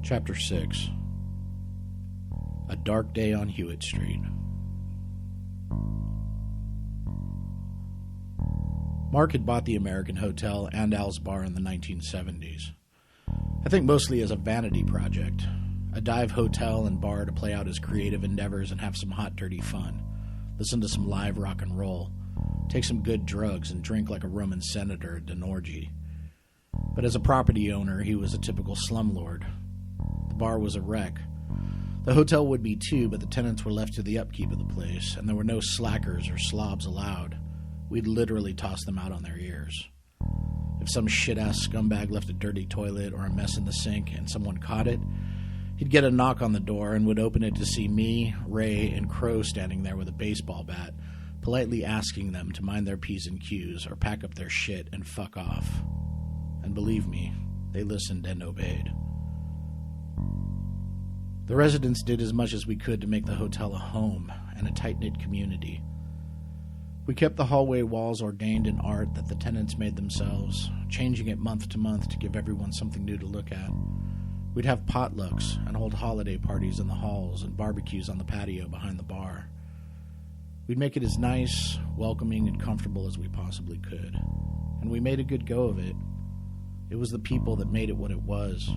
Chapter 6. A Dark Day on HEWITT Street. Mark had bought the American Hotel and Al's Bar in the 1970s. I think mostly as a vanity project. A dive hotel and bar to play out his creative endeavors and have some hot, dirty fun. Listen to some live rock and roll. Take some good drugs and drink like a Roman senator at an orgy. But as a property owner, he was a typical slumlord. The bar was a wreck. The hotel would be too, but the tenants were left to the upkeep of the place, and there were no slackers or slobs allowed. We'd literally toss them out on their ears. If some shit-ass scumbag left a dirty toilet or a mess in the sink and someone caught it, he'd get a knock on the door and would open it to see me, Ray, and Crow standing there with a baseball bat, politely asking them to mind their P's and Q's or pack up their shit and fuck off. And believe me, they listened and obeyed. The residents did as much as we could to make the hotel a home and a tight-knit community. We kept the hallway walls ordained in art that the tenants made themselves, changing it month to month to give everyone something new to look at. We'd have potlucks and hold holiday parties in the halls and barbecues on the patio behind the bar. We'd make it as nice, welcoming, and comfortable as we possibly could. And we made a good go of it. It was the people that made it what it was.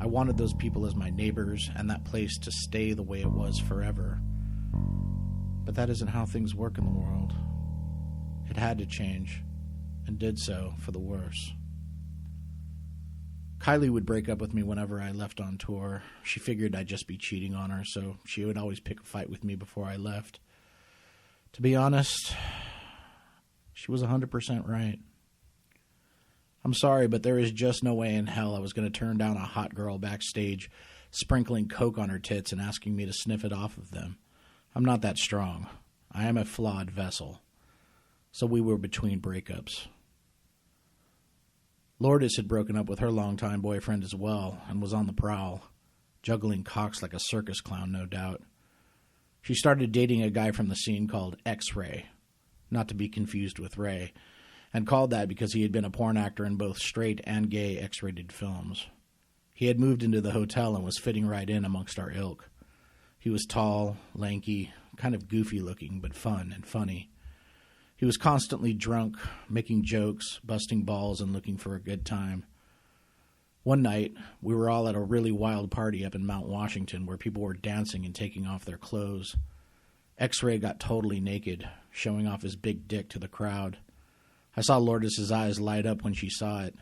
I wanted those people as my neighbors and that place to stay the way it was forever. But that isn't how things work in the world. It had to change, and did so for the worse. Kylie would break up with me whenever I left on tour. She figured I'd just be cheating on her, so she would always pick a fight with me before I left. To be honest, she was 100% right. I'm sorry, but there is just no way in hell I was going to turn down a hot girl backstage, sprinkling coke on her tits and asking me to sniff it off of them. I'm not that strong. I am a flawed vessel. So we were between breakups. Lourdes had broken up with her longtime boyfriend as well and was on the prowl, juggling cocks like a circus clown, no doubt. She started dating a guy from the scene called X-Ray, not to be confused with Ray, and called that because he had been a porn actor in both straight and gay X-rated films. He had moved into the hotel and was fitting right in amongst our ilk. He was tall, lanky, kind of goofy-looking, but fun and funny. He was constantly drunk, making jokes, busting balls, and looking for a good time. One night, we were all at a really wild party up in Mount Washington where people were dancing and taking off their clothes. X-Ray got totally naked, showing off his big dick to the crowd. I saw Lourdes' eyes light up when she saw it.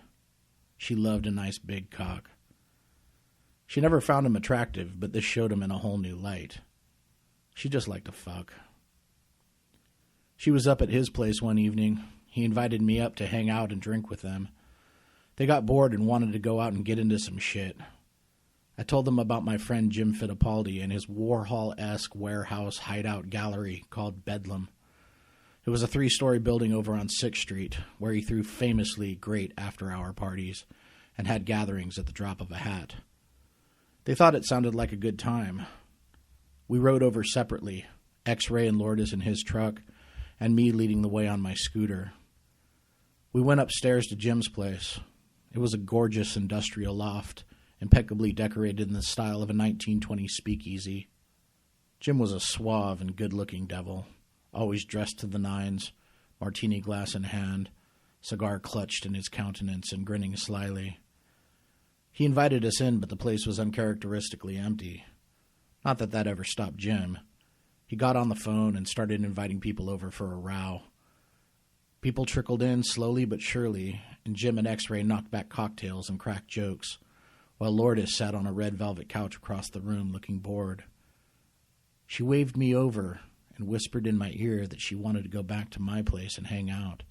She loved a nice big cock. She never found him attractive, but this showed him in a whole new light. She just liked to fuck. She was up at his place one evening. He invited me up to hang out and drink with them. They got bored and wanted to go out and get into some shit. I told them about my friend Jim Fittipaldi and his Warhol-esque warehouse hideout gallery called Bedlam. It was a 3-story building over on 6th Street, where he threw famously great after-hour parties and had gatherings at the drop of a hat. They thought it sounded like a good time. We rode over separately, X-Ray and Lourdes in his truck, and me leading the way on my scooter. We went upstairs to Jim's place. It was a gorgeous industrial loft, impeccably decorated in the style of a 1920s speakeasy. Jim was a suave and good-looking devil, always dressed to the nines, martini glass in hand, cigar clutched in his countenance and grinning slyly. He invited us in, but the place was uncharacteristically empty. Not that that ever stopped Jim. He got on the phone and started inviting people over for a row. People trickled in slowly but surely, and Jim and X-Ray knocked back cocktails and cracked jokes, while Lourdes sat on a red velvet couch across the room looking bored. She waved me over and whispered in my ear that she wanted to go back to my place and hang out,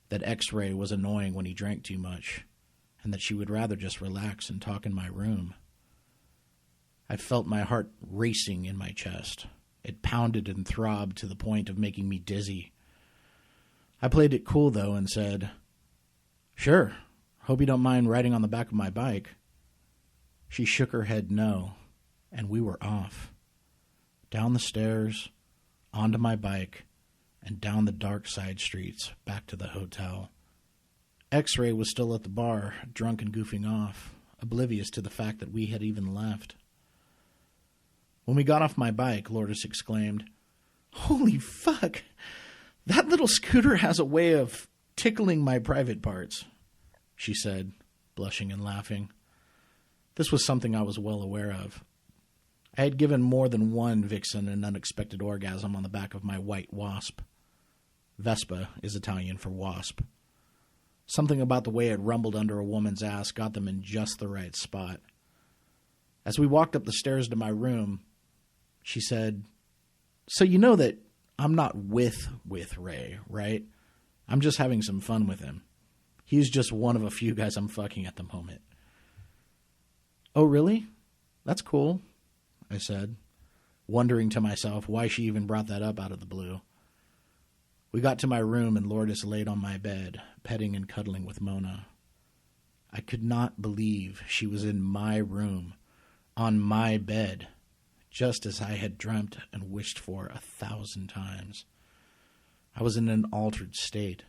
that X-Ray was annoying when he drank too much, and that she would rather just relax and talk in my room. I felt my heart racing in my chest. It pounded and throbbed to the point of making me dizzy. I played it cool, though, and said, "Sure, hope you don't mind riding on the back of my bike." She shook her head no, and we were off. Down the stairs, onto my bike, and down the dark side streets back to the hotel. X-Ray was still at the bar, drunk and goofing off, oblivious to the fact that we had even left. When we got off my bike, Lourdes exclaimed, "Holy fuck! That little scooter has a way of tickling my private parts," she said, blushing and laughing. This was something I was well aware of. I had given more than one vixen an unexpected orgasm on the back of my white wasp. Vespa is Italian for wasp. Something about the way it rumbled under a woman's ass got them in just the right spot. As we walked up the stairs to my room, she said, "So you know that I'm not with Ray, right? I'm just having some fun with him. He's just one of a few guys I'm fucking at the moment." "Oh, really? That's cool," I said, wondering to myself why she even brought that up out of the blue. We got to my room and Lourdes laid on my bed, petting and cuddling with Mona. I could not believe she was in my room, on my bed, just as I had dreamt and wished for 1,000 times. I was in an altered state.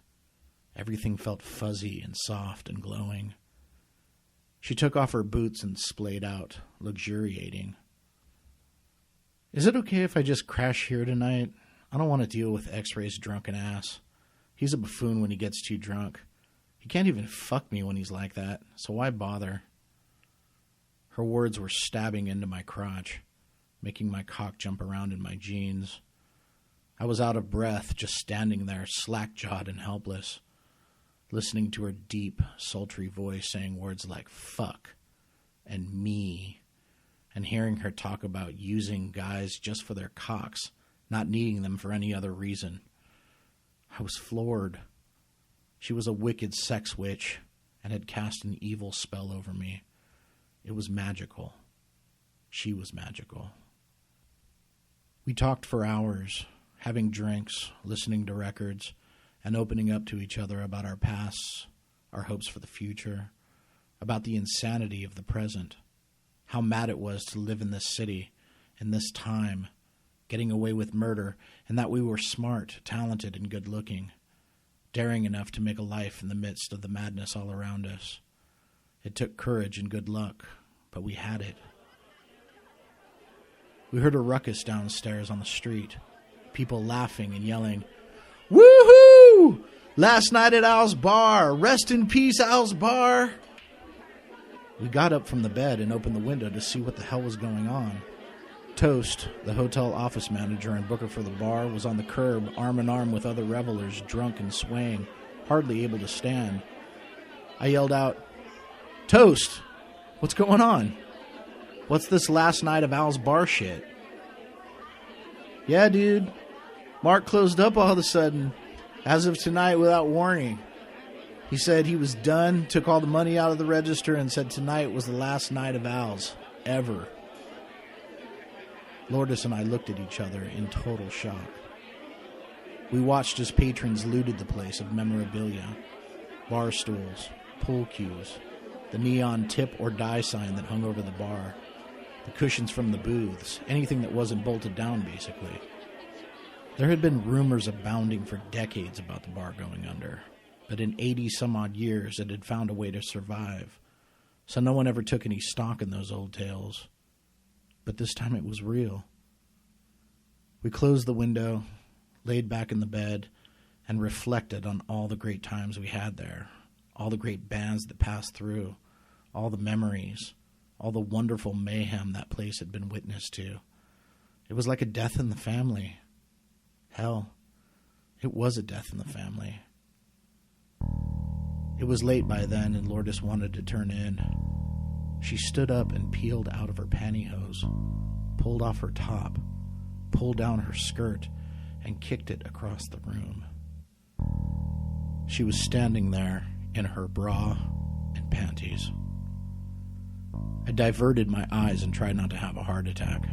Everything felt fuzzy and soft and glowing. She took off her boots and splayed out, luxuriating. "Is it okay if I just crash here tonight? I don't want to deal with X-Ray's drunken ass. He's a buffoon when he gets too drunk. He can't even fuck me when he's like that, so why bother?" Her words were stabbing into my crotch, making my cock jump around in my jeans. I was out of breath, just standing there, slack-jawed and helpless, listening to her deep, sultry voice saying words like fuck and me, and hearing her talk about using guys just for their cocks, not needing them for any other reason. I was floored. She was a wicked sex witch and had cast an evil spell over me. It was magical. She was magical. We talked for hours, having drinks, listening to records, and opening up to each other about our pasts, our hopes for the future, about the insanity of the present, how mad it was to live in this city, in this time, getting away with murder, and that we were smart, talented, and good-looking, daring enough to make a life in the midst of the madness all around us. It took courage and good luck, but we had it. We heard a ruckus downstairs on the street, people laughing and yelling, "Woohoo! Last night at Al's bar! Rest in peace, Al's bar!" We got up from the bed and opened the window to see what the hell was going on. Toast, the hotel office manager and booker for the bar, was on the curb, arm in arm with other revelers, drunk and swaying, hardly able to stand. I yelled out, "Toast, what's going on? What's this last night of Al's bar shit?" "Yeah, dude, Mark closed up all of a sudden, as of tonight without warning. He said he was done, took all the money out of the register, and said tonight was the last night of Al's, ever." Lourdes and I looked at each other in total shock. We watched as patrons looted the place of memorabilia, bar stools, pool cues, the neon tip or die sign that hung over the bar, the cushions from the booths, anything that wasn't bolted down, basically. There had been rumors abounding for decades about the bar going under, but in 80-some-odd years it had found a way to survive, so no one ever took any stock in those old tales. But this time it was real. We closed the window, laid back in the bed, and reflected on all the great times we had there, all the great bands that passed through, all the memories, all the wonderful mayhem that place had been witness to. It was like a death in the family. Hell, it was a death in the family. It was late by then, and Lourdes wanted to turn in. She stood up and peeled out of her pantyhose, pulled off her top, pulled down her skirt, and kicked it across the room. She was standing there in her bra and panties. I diverted my eyes and tried not to have a heart attack.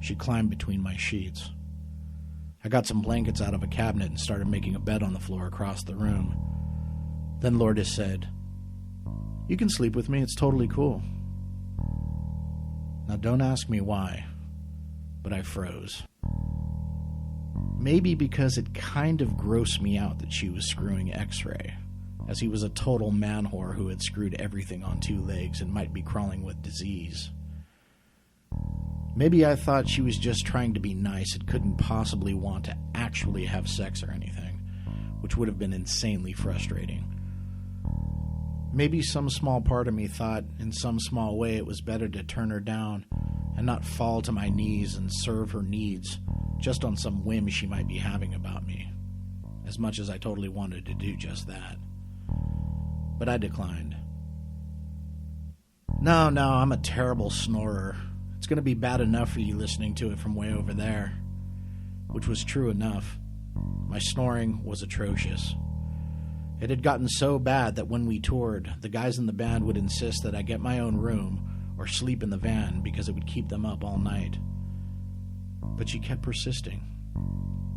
She climbed between my sheets. I got some blankets out of a cabinet and started making a bed on the floor across the room. Then Lourdes said, "You can sleep with me, it's totally cool." Now don't ask me why, but I froze. Maybe because it kind of grossed me out that she was screwing X-Ray. as he was a total man-whore who had screwed everything on 2 legs and might be crawling with disease. Maybe I thought she was just trying to be nice and couldn't possibly want to actually have sex or anything, which would have been insanely frustrating. Maybe some small part of me thought, in some small way, it was better to turn her down and not fall to my knees and serve her needs just on some whim she might be having about me, as much as I totally wanted to do just that. But I declined. No, I'm a terrible snorer. It's going to be bad enough for you listening to it from way over there. Which was true enough. My snoring was atrocious. It had gotten so bad that when we toured, the guys in the band would insist that I get my own room or sleep in the van because it would keep them up all night. But she kept persisting.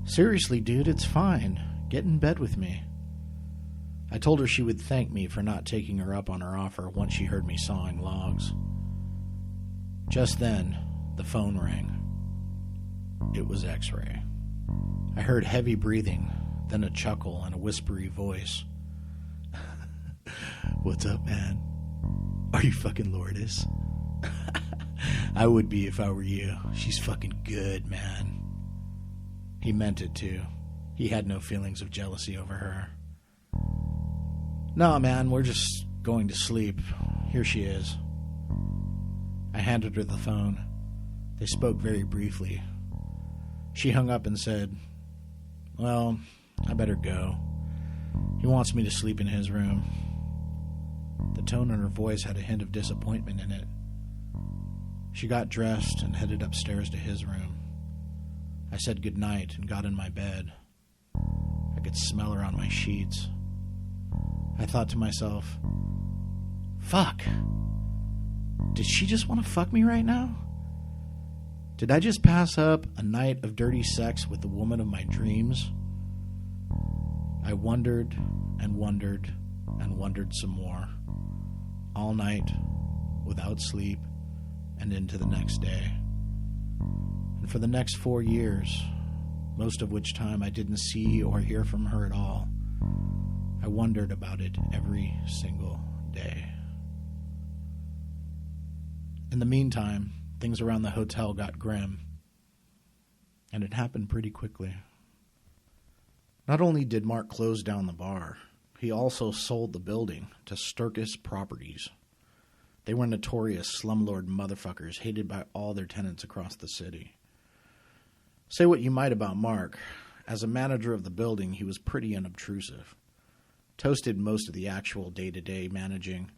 Seriously, dude, it's fine. Get in bed with me. I told her she would thank me for not taking her up on her offer once she heard me sawing logs. Just then, the phone rang. It was X-Ray. I heard heavy breathing, then a chuckle and a whispery voice. What's up, man? Are you fucking Lourdes? I would be if I were you. She's fucking good, man. He meant it, too. He had no feelings of jealousy over her. No, man, we're just going to sleep. Here she is. I handed her the phone. They spoke very briefly. She hung up and said, well, I better go. He wants me to sleep in his room. The tone in her voice had a hint of disappointment in it. She got dressed and headed upstairs to his room. I said goodnight and got in my bed. I could smell her on my sheets. I thought to myself, fuck. Did she just want to fuck me right now? Did I just pass up a night of dirty sex with the woman of my dreams? I wondered and wondered and wondered some more. All night, without sleep, and into the next day. And for the next 4 years, most of which time I didn't see or hear from her at all, I wondered about it every single day. In the meantime, things around the hotel got grim, and it happened pretty quickly. Not only did Mark close down the bar, he also sold the building to Sturgis Properties. They were notorious slumlord motherfuckers hated by all their tenants across the city. Say what you might about Mark, as a manager of the building, he was pretty unobtrusive. Toast did most of the actual day-to-day managing.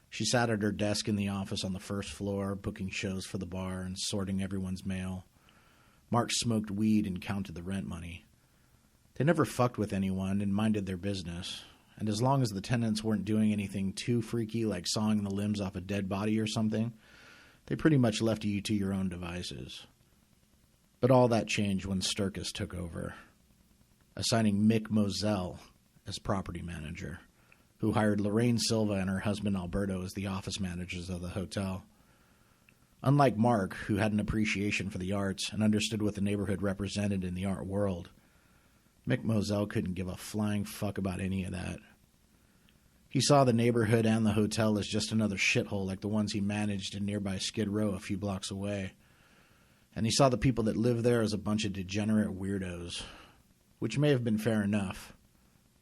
She sat at her desk in the office on the first floor, booking shows for the bar and sorting everyone's mail. Mark smoked weed and counted the rent money. They never fucked with anyone and minded their business, and as long as the tenants weren't doing anything too freaky like sawing the limbs off a dead body or something, they pretty much left you to your own devices. But all that changed when Sturgis took over, assigning Mick Moselle as property manager, who hired Lorraine Silva and her husband Alberto as the office managers of the hotel. Unlike Mark, who had an appreciation for the arts and understood what the neighborhood represented in the art world, Mick Moselle couldn't give a flying fuck about any of that. He saw the neighborhood and the hotel as just another shithole like the ones he managed in nearby Skid Row a few blocks away. And he saw the people that lived there as a bunch of degenerate weirdos, which may have been fair enough,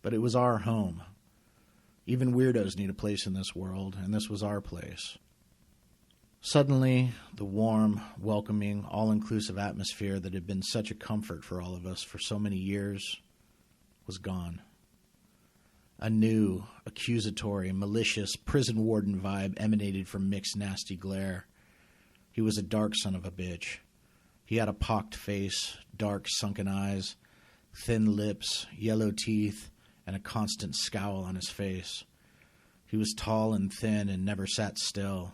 but it was our home. Even weirdos need a place in this world, and this was our place. Suddenly, the warm, welcoming, all-inclusive atmosphere that had been such a comfort for all of us for so many years was gone. A new, accusatory, malicious, prison warden vibe emanated from Mick's nasty glare. He was a dark son of a bitch. He had a pocked face, dark, sunken eyes, thin lips, yellow teeth, and a constant scowl on his face. He was tall and thin and never sat still.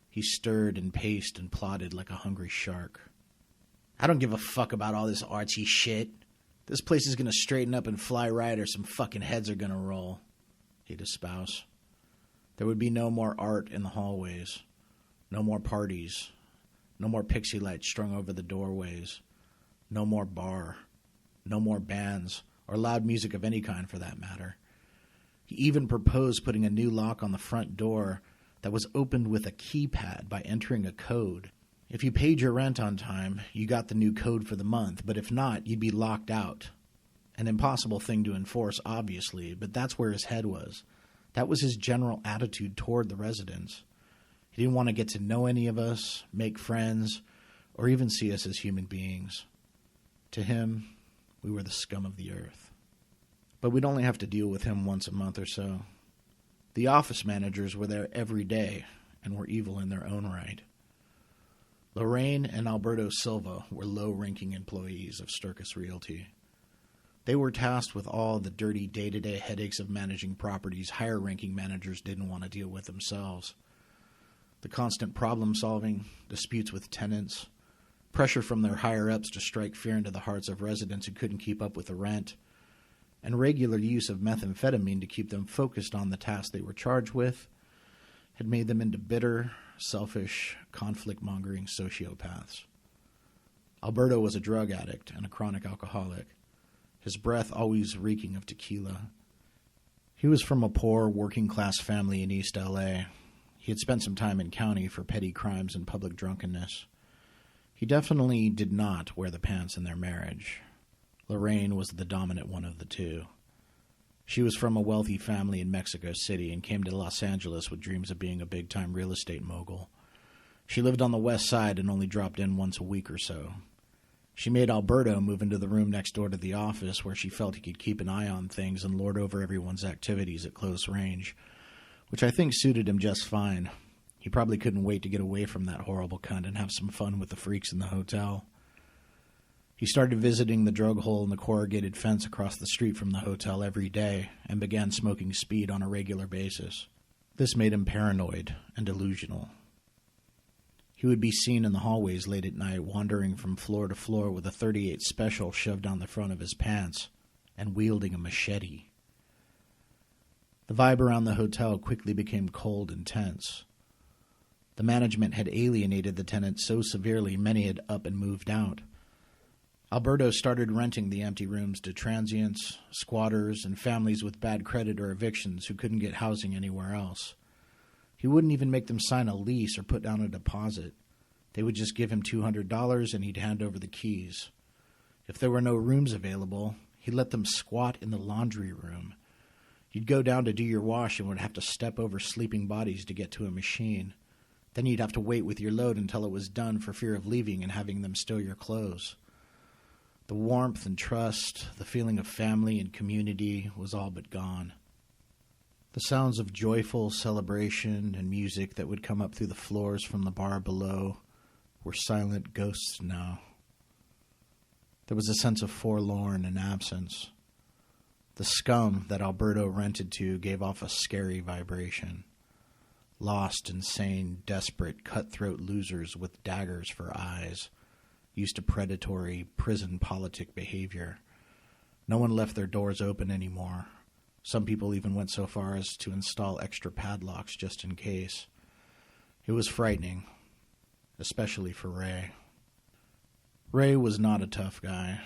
He stirred and paced and plodded like a hungry shark. I don't give a fuck about all this artsy shit. This place is going to straighten up and fly right or some fucking heads are going to roll, he'd espouse. There would be no more art in the hallways, no more parties, no more pixie lights strung over the doorways, no more bar, no more bands, or loud music of any kind for that matter. He even proposed putting a new lock on the front door that was opened with a keypad by entering a code. If you paid your rent on time, you got the new code for the month, but if not, you'd be locked out. An impossible thing to enforce, obviously, but that's where his head was. That was his general attitude toward the residents. He didn't want to get to know any of us, make friends, or even see us as human beings. To him, we were the scum of the earth. But we'd only have to deal with him once a month or so. The office managers were there every day and were evil in their own right. Lorraine and Alberto Silva were low-ranking employees of Sturkis Realty. They were tasked with all the dirty day-to-day headaches of managing properties higher-ranking managers didn't want to deal with themselves. The constant problem-solving, disputes with tenants, pressure from their higher-ups to strike fear into the hearts of residents who couldn't keep up with the rent, and regular use of methamphetamine to keep them focused on the task they were charged with had made them into bitter, selfish, conflict-mongering sociopaths. Alberto was a drug addict and a chronic alcoholic, his breath always reeking of tequila. He was from a poor, working-class family in East L.A. He had spent some time in county for petty crimes and public drunkenness. He definitely did not wear the pants in their marriage. Lorraine was the dominant one of the two. She was from a wealthy family in Mexico City and came to Los Angeles with dreams of being a big-time real estate mogul. She lived on the west side and only dropped in once a week or so. She made Alberto move into the room next door to the office where she felt he could keep an eye on things and lord over everyone's activities at close range, which I think suited him just fine. He probably couldn't wait to get away from that horrible cunt and have some fun with the freaks in the hotel. He started visiting the drug hole in the corrugated fence across the street from the hotel every day and began smoking speed on a regular basis. This made him paranoid and delusional. He would be seen in the hallways late at night, wandering from floor to floor with a .38 Special shoved down the front of his pants and wielding a machete. The vibe around the hotel quickly became cold and tense. The management had alienated the tenants so severely many had up and moved out. Alberto started renting the empty rooms to transients, squatters, and families with bad credit or evictions who couldn't get housing anywhere else. He wouldn't even make them sign a lease or put down a deposit. They would just give him $200 and he'd hand over the keys. If there were no rooms available, he'd let them squat in the laundry room. You'd go down to do your wash and would have to step over sleeping bodies to get to a machine. Then you'd have to wait with your load until it was done for fear of leaving and having them steal your clothes. The warmth and trust, the feeling of family and community was all but gone. The sounds of joyful celebration and music that would come up through the floors from the bar below were silent ghosts now. There was a sense of forlorn and absence. The scum that Alberto rented to gave off a scary vibration. Lost, insane, desperate, cutthroat losers with daggers for eyes, used to predatory, prison politic behavior. No one left their doors open anymore. Some people even went so far as to install extra padlocks just in case. It was frightening, especially for Ray. Ray was not a tough guy.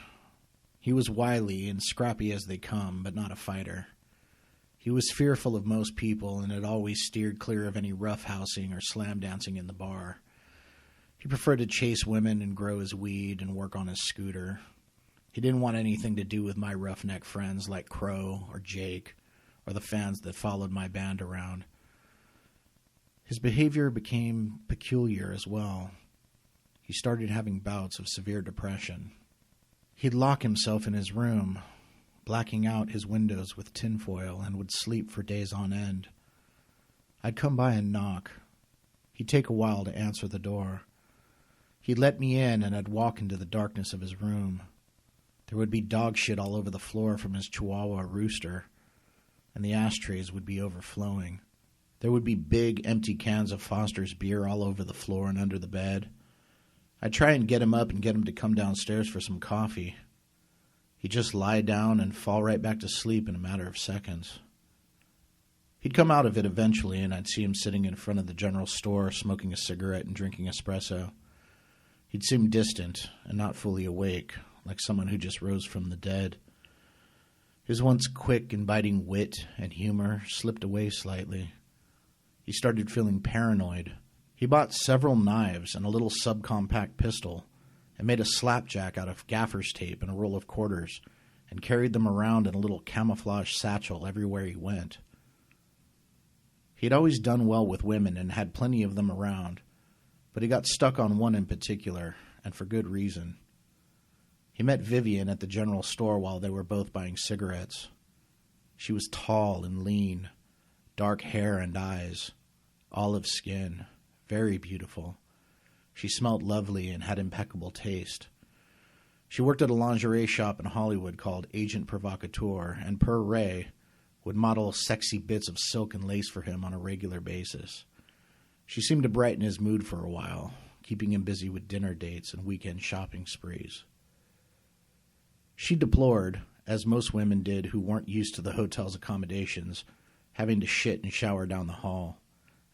He was wily and scrappy as they come, but not a fighter. He was fearful of most people and had always steered clear of any roughhousing or slam dancing in the bar. He preferred to chase women and grow his weed and work on his scooter. He didn't want anything to do with my roughneck friends like Crow or Jake or the fans that followed my band around. His behavior became peculiar as well. He started having bouts of severe depression. He'd lock himself in his room, blacking out his windows with tinfoil, and would sleep for days on end. I'd come by and knock. He'd take a while to answer the door. He'd let me in, and I'd walk into the darkness of his room. There would be dog shit all over the floor from his Chihuahua rooster, and the ashtrays would be overflowing. There would be big, empty cans of Foster's beer all over the floor and under the bed. I'd try and get him up and get him to come downstairs for some coffee. He'd just lie down and fall right back to sleep in a matter of seconds. He'd come out of it eventually, and I'd see him sitting in front of the general store, smoking a cigarette and drinking espresso. He'd seem distant and not fully awake, like someone who just rose from the dead. His once quick and biting wit and humor slipped away slightly. He started feeling paranoid. He bought several knives and a little subcompact pistol and made a slapjack out of gaffer's tape and a roll of quarters and carried them around in a little camouflage satchel everywhere he went. He had always done well with women and had plenty of them around, but he got stuck on one in particular, and for good reason. He met Vivian at the general store while they were both buying cigarettes. She was tall and lean, dark hair and eyes, olive skin, very beautiful. She smelled lovely and had impeccable taste. She worked at a lingerie shop in Hollywood called Agent Provocateur, and per Ray would model sexy bits of silk and lace for him on a regular basis. She seemed to brighten his mood for a while, keeping him busy with dinner dates and weekend shopping sprees. She deplored, as most women did who weren't used to the hotel's accommodations, having to shit and shower down the hall,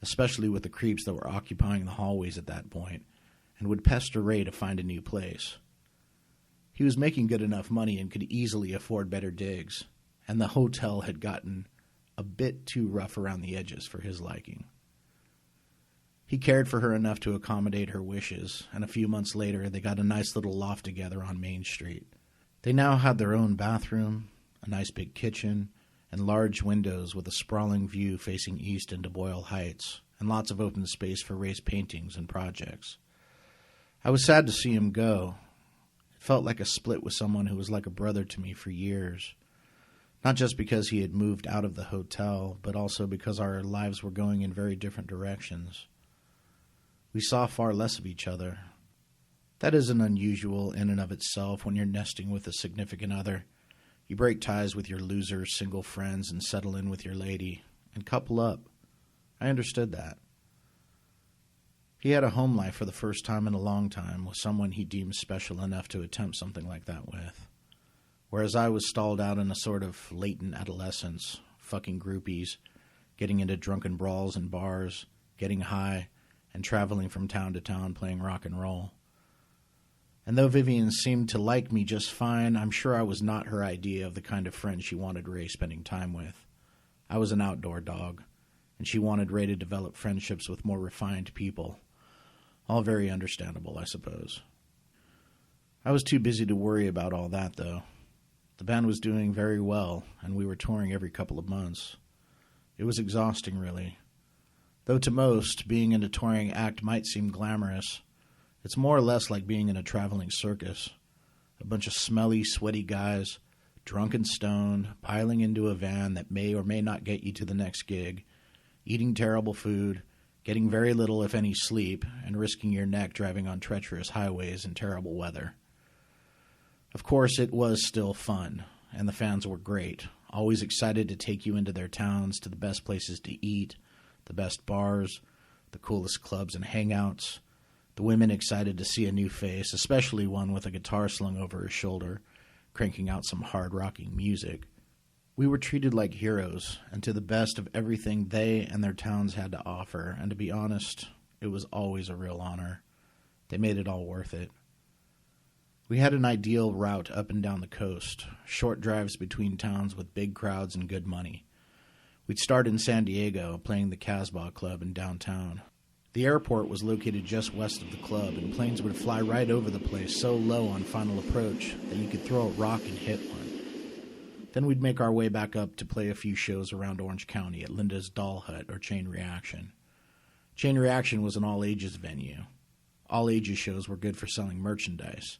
especially with the creeps that were occupying the hallways at that point, and would pester Ray to find a new place. He was making good enough money and could easily afford better digs, and the hotel had gotten a bit too rough around the edges for his liking. He cared for her enough to accommodate her wishes, and a few months later they got a nice little loft together on Main Street. They now had their own bathroom, a nice big kitchen, and large windows with a sprawling view facing east into Boyle Heights, and lots of open space for Ray's paintings and projects. I was sad to see him go. It felt like a split with someone who was like a brother to me for years. Not just because he had moved out of the hotel, but also because our lives were going in very different directions. We saw far less of each other. That isn't unusual in and of itself when you're nesting with a significant other. You break ties with your loser single friends and settle in with your lady, and couple up. I understood that. He had a home life for the first time in a long time with someone he deemed special enough to attempt something like that with. Whereas I was stalled out in a sort of latent adolescence, fucking groupies, getting into drunken brawls in bars, getting high, and traveling from town to town playing rock and roll. And though Vivian seemed to like me just fine, I'm sure I was not her idea of the kind of friend she wanted Ray spending time with. I was an outdoor dog, and she wanted Ray to develop friendships with more refined people. All very understandable, I suppose. I was too busy to worry about all that, though. The band was doing very well, and we were touring every couple of months. It was exhausting, really. Though to most, being in a touring act might seem glamorous, it's more or less like being in a traveling circus. A bunch of smelly, sweaty guys, drunk and stoned, piling into a van that may or may not get you to the next gig, eating terrible food, getting very little if any sleep, and risking your neck driving on treacherous highways in terrible weather. Of course, it was still fun, and the fans were great, always excited to take you into their towns, to the best places to eat, the best bars, the coolest clubs and hangouts. The women excited to see a new face, especially one with a guitar slung over his shoulder, cranking out some hard-rocking music. We were treated like heroes, and to the best of everything they and their towns had to offer, and to be honest, it was always a real honor. They made it all worth it. We had an ideal route up and down the coast, short drives between towns with big crowds and good money. We'd start in San Diego, playing the Casbah Club in downtown. The airport was located just west of the club, and planes would fly right over the place so low on final approach that you could throw a rock and hit one. Then we'd make our way back up to play a few shows around Orange County at Linda's Doll Hut or Chain Reaction. Chain Reaction was an all-ages venue. All-ages shows were good for selling merchandise.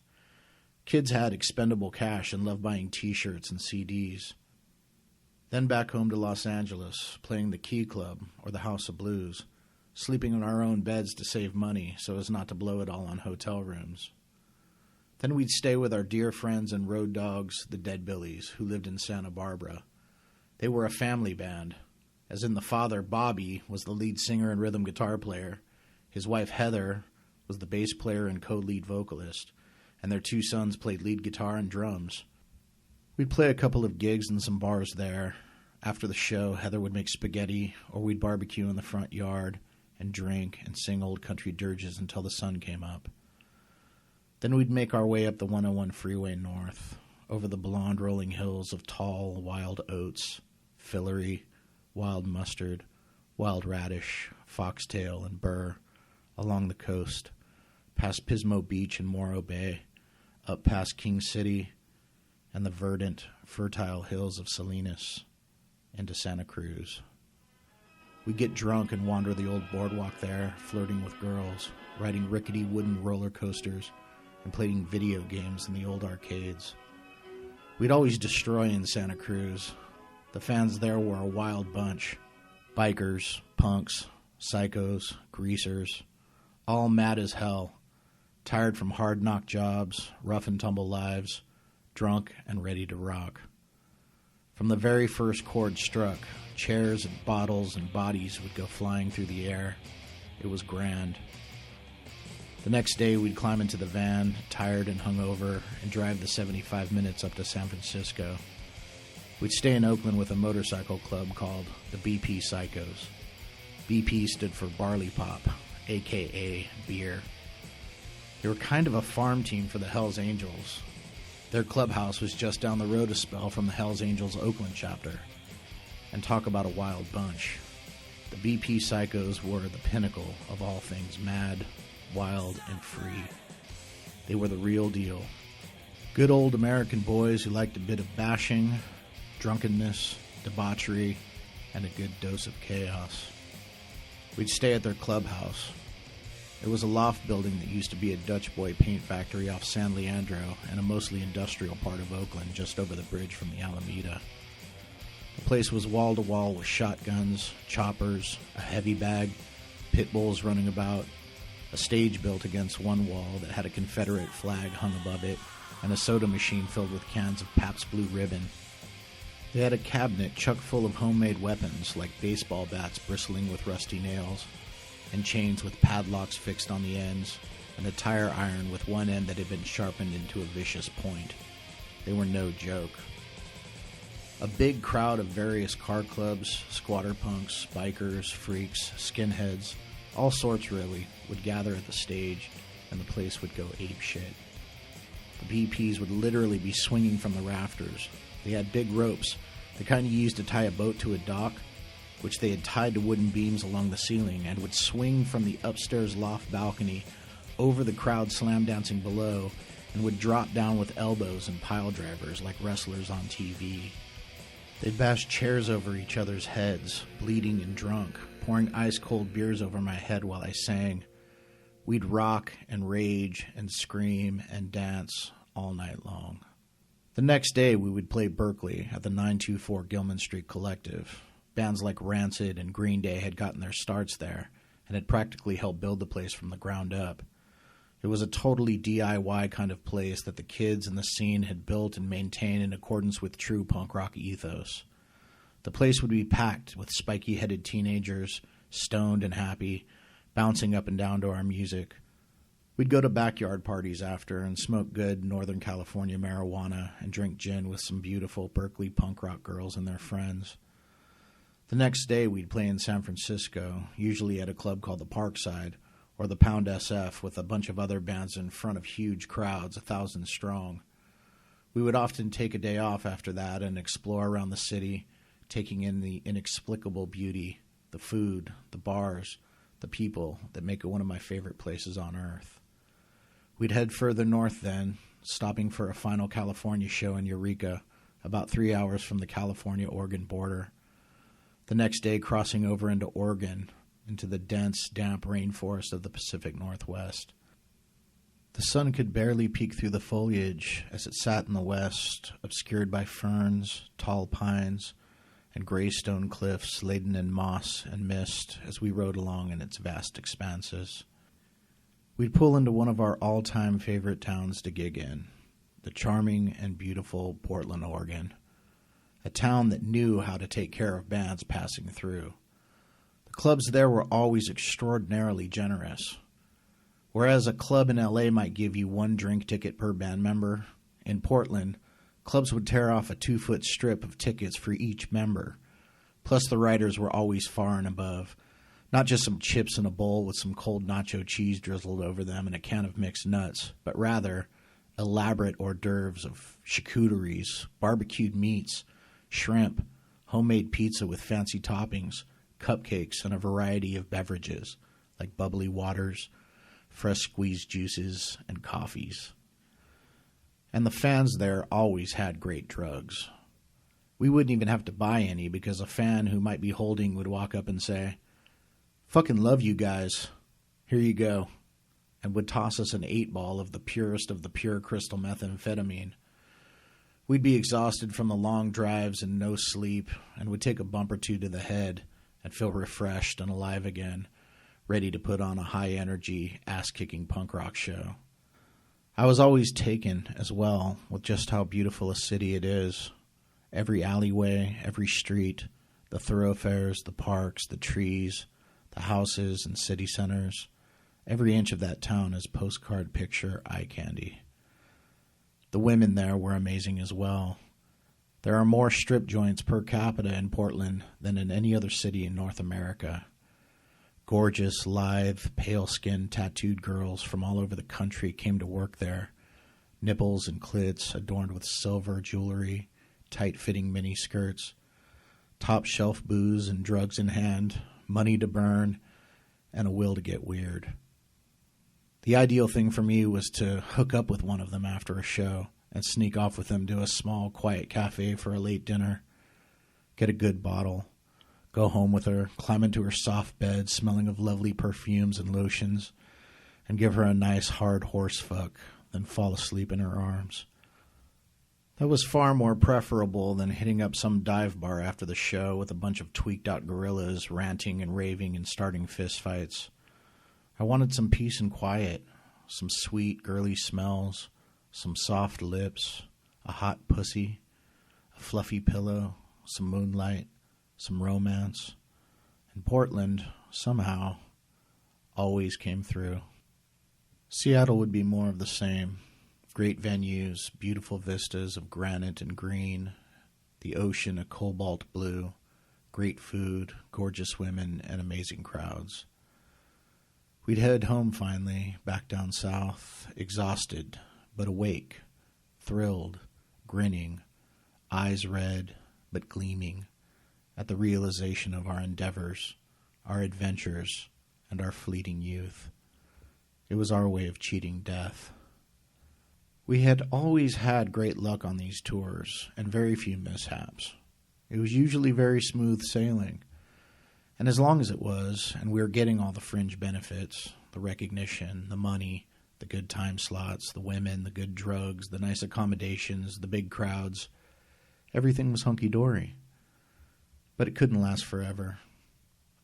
Kids had expendable cash and loved buying T-shirts and CDs. Then back home to Los Angeles, playing the Key Club or the House of Blues, sleeping in our own beds to save money so as not to blow it all on hotel rooms. Then we'd stay with our dear friends and road dogs, the Dead Billies, who lived in Santa Barbara. They were a family band, as in the father, Bobby, was the lead singer and rhythm guitar player. His wife, Heather, was the bass player and co-lead vocalist, and their two sons played lead guitar and drums. We'd play a couple of gigs in some bars there. After the show, Heather would make spaghetti, or we'd barbecue in the front yard and drink and sing old country dirges until the sun came up. Then we'd make our way up the 101 freeway north, over the blonde rolling hills of tall, wild oats, Fillory, wild mustard, wild radish, foxtail, and burr, along the coast, past Pismo Beach and Morro Bay, up past King City, and the verdant, fertile hills of Salinas, into Santa Cruz. We'd get drunk and wander the old boardwalk there, flirting with girls, riding rickety wooden roller coasters, and playing video games in the old arcades. We'd always destroy in Santa Cruz. The fans there were a wild bunch. Bikers, punks, psychos, greasers, all mad as hell, tired from hard-knock jobs, rough-and-tumble lives, drunk and ready to rock. From the very first chord struck, chairs and bottles and bodies would go flying through the air. It was grand. The next day, we'd climb into the van, tired and hungover, and drive the 75 minutes up to San Francisco. We'd stay in Oakland with a motorcycle club called the BP Psychos. BP stood for Barley Pop, a.k.a. beer. They were kind of a farm team for the Hells Angels. Their clubhouse was just down the road a spell from the Hells Angels Oakland chapter. And talk about a wild bunch. The BP Psychos were the pinnacle of all things mad, wild, and free. They were the real deal. Good old American boys who liked a bit of bashing, drunkenness, debauchery, and a good dose of chaos. We'd stay at their clubhouse. It was a loft building that used to be a Dutch boy paint factory off San Leandro and a mostly industrial part of Oakland just over the bridge from the Alameda. The place was wall-to-wall with shotguns, choppers, a heavy bag, pit bulls running about, a stage built against one wall that had a Confederate flag hung above it, and a soda machine filled with cans of Pabst Blue Ribbon. They had a cabinet chock full of homemade weapons like baseball bats bristling with rusty nails, and chains with padlocks fixed on the ends, and a tire iron with one end that had been sharpened into a vicious point. They were no joke. A big crowd of various car clubs, squatter punks, bikers, freaks, skinheads, all sorts really, would gather at the stage, and the place would go apeshit. The BPs would literally be swinging from the rafters. They had big ropes, the kind you used to tie a boat to a dock, which they had tied to wooden beams along the ceiling, and would swing from the upstairs loft balcony over the crowd slam dancing below, and would drop down with elbows and pile drivers like wrestlers on TV. They'd bash chairs over each other's heads, bleeding and drunk, pouring ice-cold beers over my head while I sang. We'd rock and rage and scream and dance all night long. The next day, we would play Berkeley at the 924 Gilman Street Collective. Bands like Rancid and Green Day had gotten their starts there and had practically helped build the place from the ground up. It was a totally DIY kind of place that the kids in the scene had built and maintained in accordance with true punk rock ethos. The place would be packed with spiky-headed teenagers, stoned and happy, bouncing up and down to our music. We'd go to backyard parties after and smoke good Northern California marijuana and drink gin with some beautiful Berkeley punk rock girls and their friends. The next day we'd play in San Francisco, usually at a club called the Parkside, or the Pound SF, with a bunch of other bands in front of huge crowds, 1,000 strong. We would often take a day off after that and explore around the city, taking in the inexplicable beauty, the food, the bars, the people that make it one of my favorite places on earth. We'd head further north then, stopping for a final California show in Eureka, about 3 hours from the California-Oregon border. The next day crossing over into Oregon, into the dense, damp rainforest of the Pacific Northwest. The sun could barely peek through the foliage as it sat in the west, obscured by ferns, tall pines, and gray stone cliffs laden in moss and mist as we rode along in its vast expanses. We'd pull into one of our all-time favorite towns to gig in, the charming and beautiful Portland, Oregon, a town that knew how to take care of bands passing through. The clubs there were always extraordinarily generous. Whereas a club in LA might give you one drink ticket per band member, in Portland, clubs would tear off a 2-foot strip of tickets for each member. Plus the riders were always far and above. Not just some chips in a bowl with some cold nacho cheese drizzled over them and a can of mixed nuts, but rather elaborate hors d'oeuvres of charcuteries, barbecued meats, shrimp, homemade pizza with fancy toppings, cupcakes, and a variety of beverages like bubbly waters, fresh squeezed juices, and coffees. And the fans there always had great drugs. We wouldn't even have to buy any because a fan who might be holding would walk up and say, "Fucking love you guys. Here you go," and would toss us an 8-ball of the purest of the pure crystal methamphetamine. We'd be exhausted from the long drives and no sleep, and would take a bump or two to the head and feel refreshed and alive again, ready to put on a high-energy, ass-kicking punk rock show. I was always taken, as well, with just how beautiful a city it is. Every alleyway, every street, the thoroughfares, the parks, the trees, the houses and city centers. Every inch of that town is postcard picture eye candy. The women there were amazing as well. There are more strip joints per capita in Portland than in any other city in North America. Gorgeous, lithe, pale-skinned, tattooed girls from all over the country came to work there. Nipples and clits adorned with silver jewelry, tight-fitting miniskirts, top-shelf booze and drugs in hand, money to burn, and a will to get weird. The ideal thing for me was to hook up with one of them after a show and sneak off with them to a small, quiet cafe for a late dinner, get a good bottle, go home with her, climb into her soft bed smelling of lovely perfumes and lotions, and give her a nice hard horse fuck, then fall asleep in her arms. That was far more preferable than hitting up some dive bar after the show with a bunch of tweaked-out gorillas ranting and raving and starting fistfights. I wanted some peace and quiet, some sweet, girly smells, some soft lips, a hot pussy, a fluffy pillow, some moonlight, some romance. And Portland, somehow, always came through. Seattle would be more of the same. Great venues, beautiful vistas of granite and green, the ocean a cobalt blue, great food, gorgeous women, and amazing crowds. We'd head home finally, back down south, exhausted, but awake, thrilled, grinning, eyes red, but gleaming, at the realization of our endeavors, our adventures, and our fleeting youth. It was our way of cheating death. We had always had great luck on these tours, and very few mishaps. It was usually very smooth sailing. And as long as it was, and we were getting all the fringe benefits, the recognition, the money, the good time slots, the women, the good drugs, the nice accommodations, the big crowds, everything was hunky-dory. But it couldn't last forever.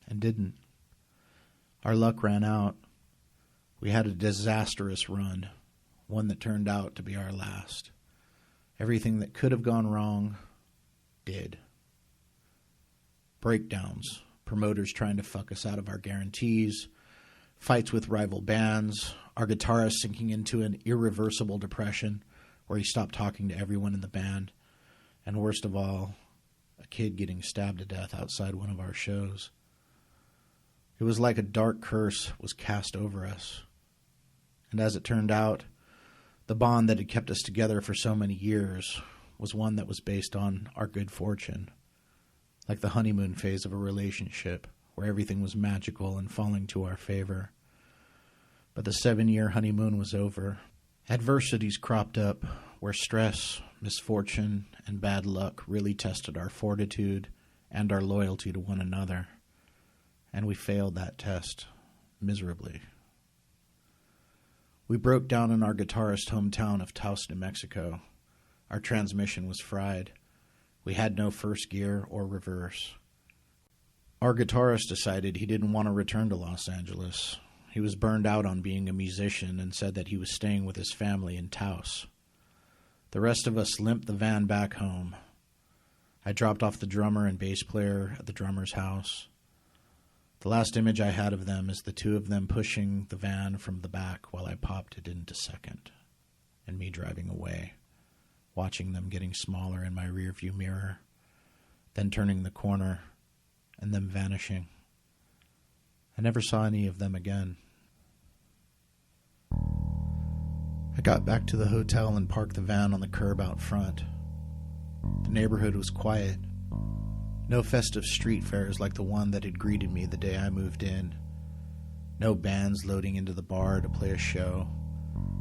And didn't. Our luck ran out. We had a disastrous run. One that turned out to be our last. Everything that could have gone wrong did. Breakdowns, promoters trying to fuck us out of our guarantees, fights with rival bands, our guitarist sinking into an irreversible depression where he stopped talking to everyone in the band, and worst of all, a kid getting stabbed to death outside one of our shows. It was like a dark curse was cast over us. And as it turned out, the bond that had kept us together for so many years was one that was based on our good fortune, like the honeymoon phase of a relationship where everything was magical and falling to our favor. But the 7-year honeymoon was over. Adversities cropped up where stress, misfortune, and bad luck really tested our fortitude and our loyalty to one another, and we failed that test miserably. We broke down in our guitarist's hometown of Taos, New Mexico. Our transmission was fried. We had no first gear or reverse. Our guitarist decided he didn't want to return to Los Angeles. He was burned out on being a musician and said that he was staying with his family in Taos. The rest of us limped the van back home. I dropped off the drummer and bass player at the drummer's house. The last image I had of them is the two of them pushing the van from the back while I popped it into second, and me driving away, watching them getting smaller in my rearview mirror, then turning the corner, and them vanishing. I never saw any of them again. I got back to the hotel and parked the van on the curb out front. The neighborhood was quiet. No festive street fairs like the one that had greeted me the day I moved in. No bands loading into the bar to play a show.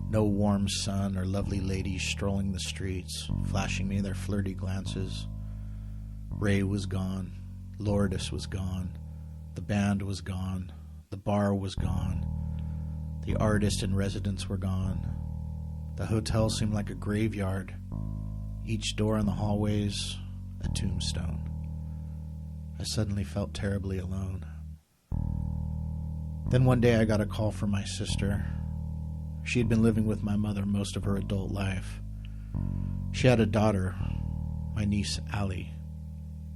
No warm sun or lovely ladies strolling the streets, flashing me their flirty glances. Ray was gone. Lourdes was gone. The band was gone. The bar was gone. The artist in residence were gone. The hotel seemed like a graveyard. Each door in the hallways, a tombstone. I suddenly felt terribly alone. Then one day I got a call from my sister. She had been living with my mother most of her adult life. She had a daughter, my niece Allie.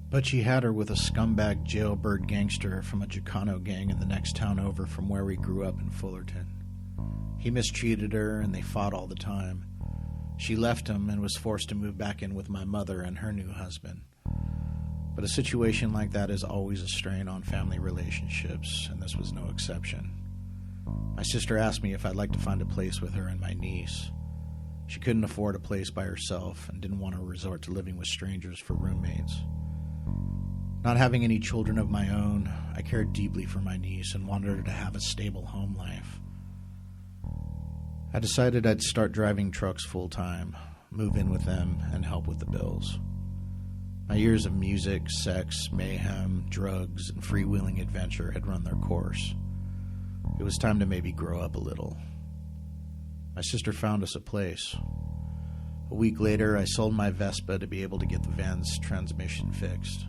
But she had her with a scumbag jailbird gangster from a Chicano gang in the next town over from where we grew up in Fullerton. He mistreated her and they fought all the time. She left him and was forced to move back in with my mother and her new husband. But a situation like that is always a strain on family relationships, and this was no exception. My sister asked me if I'd like to find a place with her and my niece. She couldn't afford a place by herself and didn't want to resort to living with strangers for roommates. Not having any children of my own, I cared deeply for my niece and wanted her to have a stable home life. I decided I'd start driving trucks full-time, move in with them, and help with the bills. My years of music, sex, mayhem, drugs, and freewheeling adventure had run their course. It was time to maybe grow up a little. My sister found us a place. A week later, I sold my Vespa to be able to get the van's transmission fixed.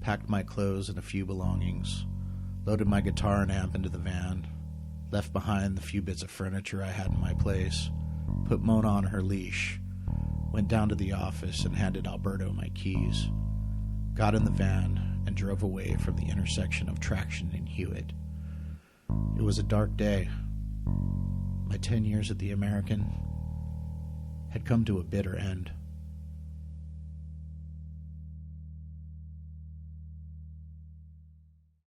Packed my clothes and a few belongings, loaded my guitar and amp into the van, left behind the few bits of furniture I had in my place, put Mona on her leash, went down to the office and handed Alberto my keys, got in the van, and drove away from the intersection of Traction and HEWITT. It was a dark day. My 10 years at the American had come to a bitter end.